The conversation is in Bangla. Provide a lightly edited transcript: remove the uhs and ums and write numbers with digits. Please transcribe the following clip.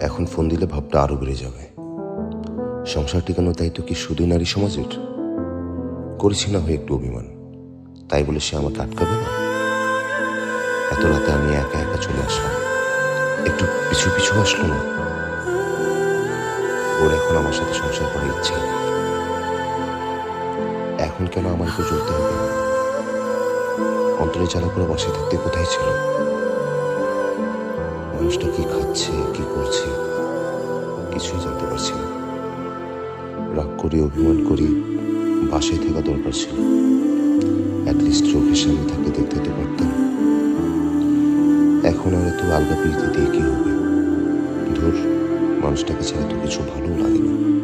এখন ফোন দিলে ভাবটা আরো বেড়ে যাবে। সংসার টিকানোর দায়িত্ব কি শুধুই নারী সমাজের? করেছি না হয়ে একটু অভিমান, তাই বলে সে আমাকে আটকাবে না। এত রাতে আমি একা একা চলে আসলাম, একটু পিছু পিছু আসলো না। ওর এখন আমার সাথে সংসার করার ইচ্ছে নেই। এখন কেন আমার উপর চলতে হবে? অন্তরে জ্বালা করে বসে থাকতে কোথায় ছিল? মানুষটা কি খাচ্ছে, কি করছে, কিছুই জানতে পারছি না। রাগ করি, অভিমান করি, বাসায় থাকা দরকার ছিল। অ্যাটলিস্ট চোখের সামনে থাকলে দেখতে তো পারতাম। এখন আর এত আলগা পিড়িতে দিয়ে কি হবে? ধুর, মানুষটাকে ছাড়া তো কিছু ভালো লাগে না।